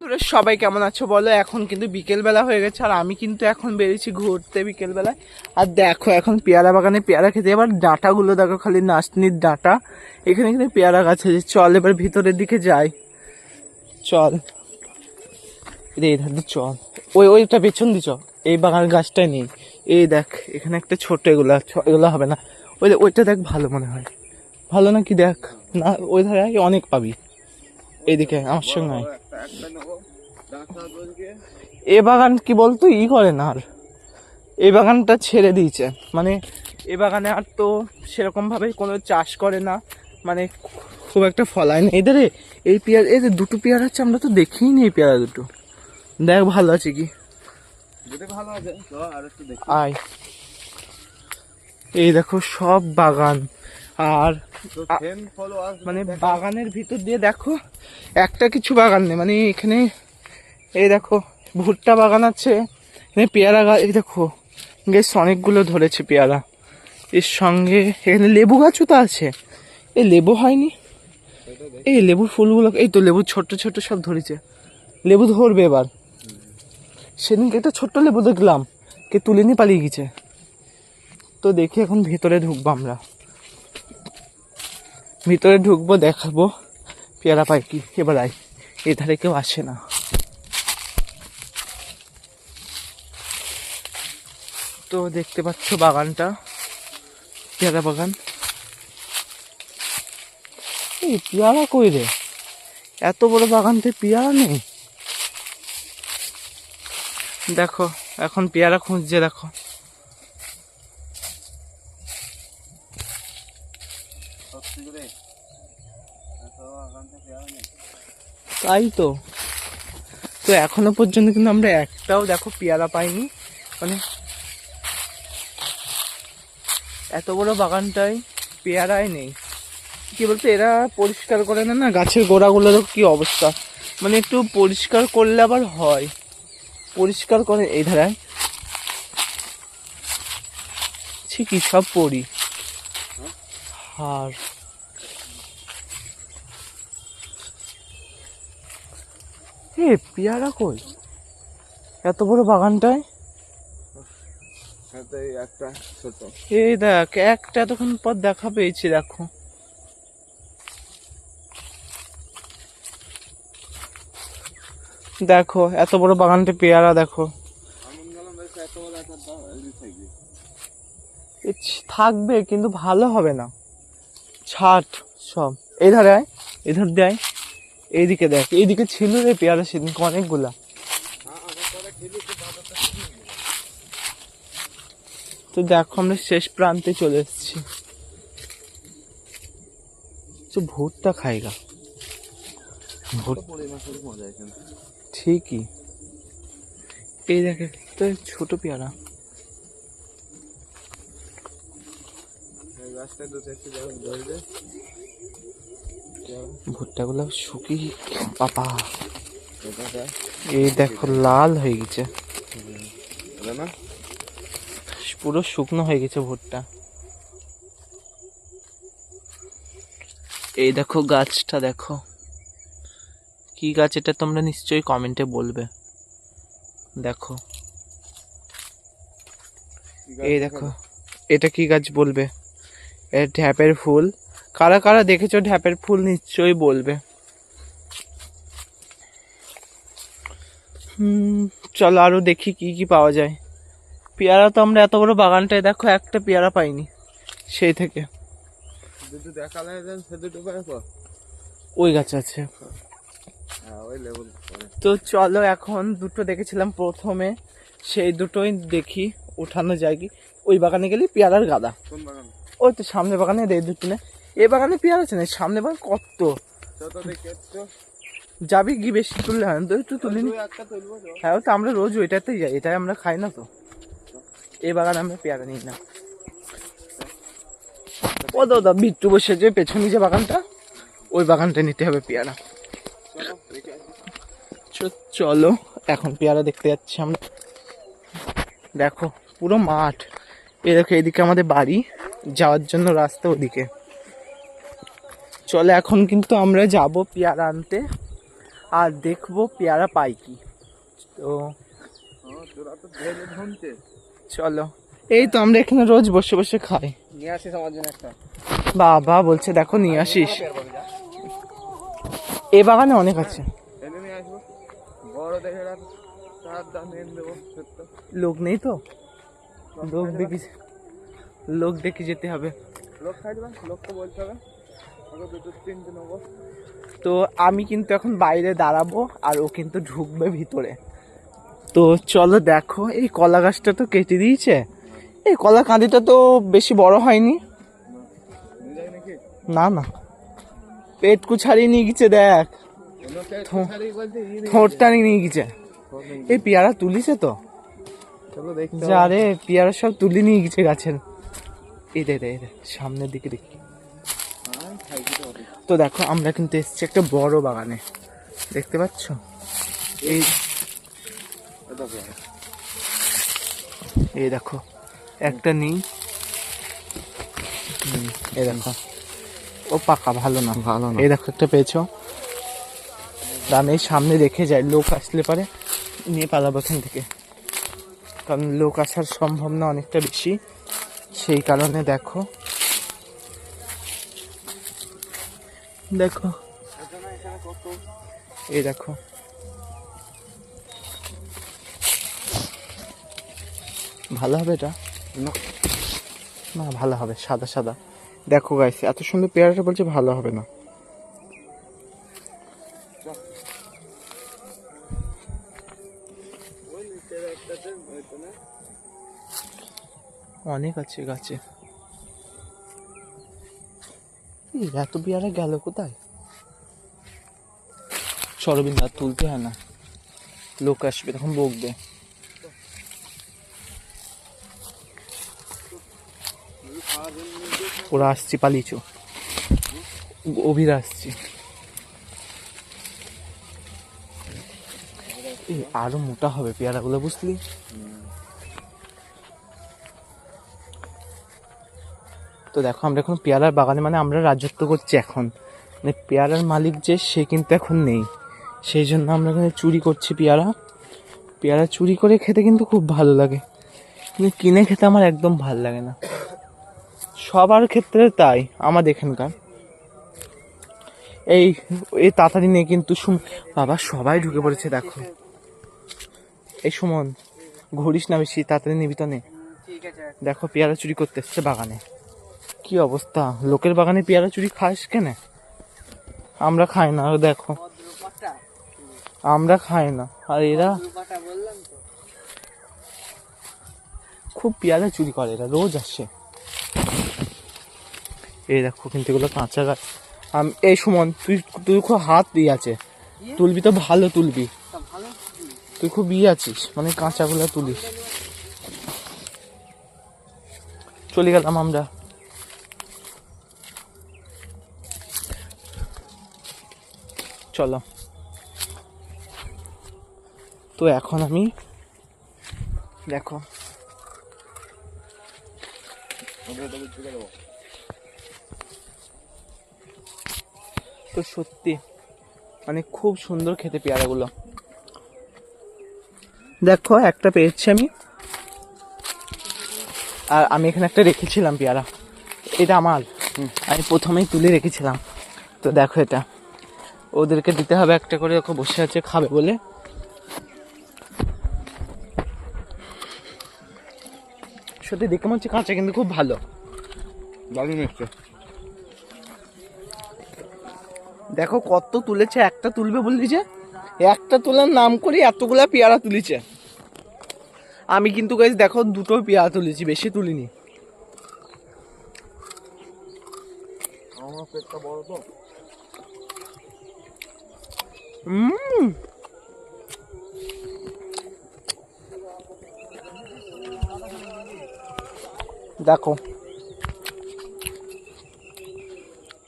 তোরা সবাই কেমন আছো বলো। এখন কিন্তু বিকেলবেলা হয়ে গেছে আর আমি কিন্তু এখন বেরিয়েছি ঘুরতে বিকেলবেলায়। আর দেখো এখন পেয়ারা বাগানে পেয়ারা খেতে, এবার ডাঁটাগুলো দেখো, খালি নাচনির ডাঁটা। এখানে কিন্তু পেয়ারা গাছ আছে। চল এবার ভিতরের দিকে যাই, চল রে ধার দিয়ে চল। ওইটা পেছন দি, চল। এই বাগানের গাছটাই নেই, এই দেখ এখানে একটা ছোট, এগুলো হবে না। ওইটা দেখ, ভালো মনে হয়, ভালো নাকি দেখ না, ওই ধারে অনেক পাবি। এইদিকে আমার সঙ্গে আয়। এ বাগান কি বলতো করে না, আর এই বাগানটা ছেড়ে দিয়েছে, মানে এই বাগানে আর তো সেরকম ভাবে কোনো চাষ করে না, মানে খুব একটা ফলায় না এদের। এই পেয়ারা, এই যে দুটো পেয়ারা আছে, আমরা তো দেখিই নি এই পেয়ারা দুটো। দেখ ভালো আছে কি, আয়। এই দেখো সব বাগান, আর মানে বাগানের ভিতর দিয়ে দেখো একটা কিছু বাগান নেই, মানে এখানে এই দেখো ভুট্টা বাগান আছে, এখানে পেয়ারা গাছ, এই দেখো বেশ অনেকগুলো ধরেছে পেয়ারা। এর সঙ্গে এখানে লেবু গাছও তো আছে, এই লেবু হয়নি, এই লেবুর ফুলগুলো, এই তো লেবু ছোট ছোট সব ধরেছে, লেবু ধরবে এবার। সেদিনকে একটা ছোট্ট লেবু দেখলাম, কে তুলে নিয়ে পালিয়ে গেছে। তো দেখি এখন ভেতরে ঢুকবো, আমরা ভিতরে ঢুকবো, দেখাবো পেয়ারা পাই কি। এবার আয়, এ ধারে কেউ আসে না। তো দেখতে পাচ্ছ বাগানটা, পেয়ারা বাগান। এই পেয়ারা কই রে, এত বড় বাগানতে পেয়ারা নেই। দেখো এখন পেয়ারা খুঁজছে, দেখো তাই তো। তো এখনো পর্যন্ত কিন্তু আমরা একটাও দেখো পেয়ারা পাইনি, মানে এত বড় বাগানটায় পেয়ারাই নেই। কি বলতো, এরা পরিষ্কার করে না, না গাছের গোড়াগুলোরও কি অবস্থা, মানে একটু পরিষ্কার করলে আবার হয়, পরিষ্কার করে এই ধারায় ঠিকই সব পড়ি। আর এ পেয়ারা কই এত বড় বাগানটায়, এই দেখ একটা এতক্ষণ পর দেখা পেয়েছি, দেখো দেখো এত বড় বাগানটা পেয়ারা দেখো। থাকবে কিন্তু ভালো হবে না, ছাট সব। এই ধারে আয়, এধার দেয়, এইদিকে দেখ, এইদিকে ছিল রে পেয়ারা সেদিনকে অনেকগুলা। তো দেখো আমরা শেষ প্রান্তে চলে এসেছি। ভুট্টা খাইগা, ঠিকই। এই দেখে তো ছোট পেয়ারা, ভুট্টা গুলো শুকিয়ে বাবা, এই দেখো লাল হয়ে গেছে, পুরো শুকনো হয়ে গেছে ভুট্টা। এই দেখো গাছটা দেখো, কি গাছ এটা তোমরা নিশ্চয়ই কমেন্টে বলবে। দেখো এই দেখো এটা কি গাছ বলবে, এটা ঢ্যাপের ফুল। কারা কারা দেখেছো ঢ্যাপের ফুল নিশ্চয়ই বলবে। চলো আরো দেখি কি কি পাওয়া যায়। পেয়ারা তো আমরা এত বড় বাগানটায় দেখো একটা পেয়ারা পাইনি সেই থেকে। ওই গাছ আছে, তো চলো এখন দুটো দেখেছিলাম প্রথমে, সেই দুটোই দেখি উঠানো যায় কি। ওই বাগানে গেলে পেয়ারার গাদা, ওই তো সামনে বাগানে এই দুটো না, এই বাগানে পেয়ারা আছে না, সামনে বাগান কত যাবি কি, বেশি তুললে হয় তো একটু তুলিনি। হ্যাঁ তো আমরা রোজ ওইটাতেই যাই, এটাই আমরা খাই না তো, এই বাগানে আমরা পেয়ারা নিই না। ও দাদা বিট্টু বসে যে পেছনে যে বাগানটা, ওই বাগানটা নিতে হবে পেয়ারা। চলো এখন পেয়ারা দেখতে যাচ্ছি আমরা। দেখো পুরো মাঠ, এই দেখো এদিকে আমাদের বাড়ি, যাওয়ার জন্য রাস্তা ওদিকে। চলে এখন কিন্তু আমরা যাব পেয়ারা আনতে। আর দেখবো পেয়ারা পাই কি। তো চলো, এই তো আমরা এখানে রোজ বসে বসে খাই। নিয়ে আসিস আমার জন্য একটা। বাবা বলছে দেখো নিয়ে আসিস, এ বাগানে অনেক আছে। লোক নেই তো, লোক দেখে যেতে হবে। তো আমি কিন্তু এখন বাইরে দাঁড়াবো আর ও কিন্তু ঢুকবে ভিতরে। তো চলো দেখো, এই কলা গাছটা তো কেটে দিয়েছে, এই কলা কাঁদিটা তো বেশি বড় হয়নি। না না, পেট কুছাড়িয়ে নিয়ে গেছে, দেখ ঠোঁটটা নিয়ে গেছে। এই পেয়ারা তুলিছে তো, যা রে পেয়ারা সব তুলে নিয়ে গেছে গাছের। এই দে সামনের দিকে দেখি। তো দেখো আমরা কিন্তু এসেছি একটা বড় বাগানে, দেখতে পাচ্ছ? এই দেখো একটা নেই, এই দেখো ও পাকা, ভালো না। এই দেখো একটা পেয়েছো, আমি এই সামনে রেখে যাই, লোক আসলে পারে নিয়ে পালাবো এখান থেকে, কারণ লোক আসার সম্ভাবনা অনেকটা বেশি, সেই কারণে। দেখো দেখো এই দেখো, ভালো হবে এটা? না ভালো হবে, সাদা সাদা। দেখো গাইস, এত সুন্দর পেয়ারাটা বলছে ভালো হবে না। অনেক আছে গাছে। এত পেয়ারা গেল কোথায়? সরবিন্দা তুলতে হয় না, লোক আসবে তখন বকবে। ওরা আসছি, পালিয়েছ, গভীর আসছি। আরো মোটা হবে পেয়ারা গুলো, বুঝলি? তো দেখো আমরা এখন পেয়ারার বাগানে, মানে আমরা রাজত্ব করছি এখন, মানে পেয়ারার মালিক যে সে কিন্তু এখন নেই, সেই জন্য আমরা এখানে চুরি করছি পেয়ারা চুরি করে খেতে কিন্তু খুব ভালো লাগে, কিন্তু কিনে খেতে আমার একদম ভালো লাগে না, সবার ক্ষেত্রে তাই। আমাদের এখানকার এই তাড়াতাড়ি নেই কিন্তু, বাবা সবাই ঢুকে পড়েছে দেখো। এই সুমন, ঘুরিস না বেশি, তাড়াতাড়ি নিবি তো নে। দেখো পেয়ারা চুরি করতে এসছে বাগানে, কি অবস্থা। লোকের বাগানে পেয়ারা চুরি খাস কেন? আমরা খাই না, দেখো আমরা খাই না, আর এরা খুব পেয়ারা চুরি করে, এরা রোজ আসে। এই দেখো কিন্তু এগুলো কাঁচা গাছ। এই সুমন, তুই খুব হাত দিয়ে আছে, তুলবি তো ভালো তুলবি, তুই খুব আছিস, মানে কাঁচাগুলো তুলিস। চলে গেলাম আমরা। চলো, তো এখন আমি দেখো তো সত্যি মানে খুব সুন্দর খেতে পেয়ারাগুলো। দেখো একটা পেয়েছি আমি, আর আমি এখানে একটা রেখেছিলাম পেয়ারা, এটা আমার, আমি প্রথমেই তুলে রেখেছিলাম। তো দেখো এটা ওদেরকে দিতে হবে একটা করে, ওকে বসে আছে খাবে বলে। সত্যি দেখে মনে হচ্ছে কাঁচা, কিন্তু খুব ভালো, দারুণ মিষ্টি। দেখো কত তুলেছে, একটা তুলবে বললি যে একটা তোলার নাম করে এতগুলা পেয়ারা তুলেছে। আমি কিন্তু গাইস দেখো দুটো পেয়ারা তুলেছি, বেশি তুলিনি। আমার পেটটা বড় তো। দেখো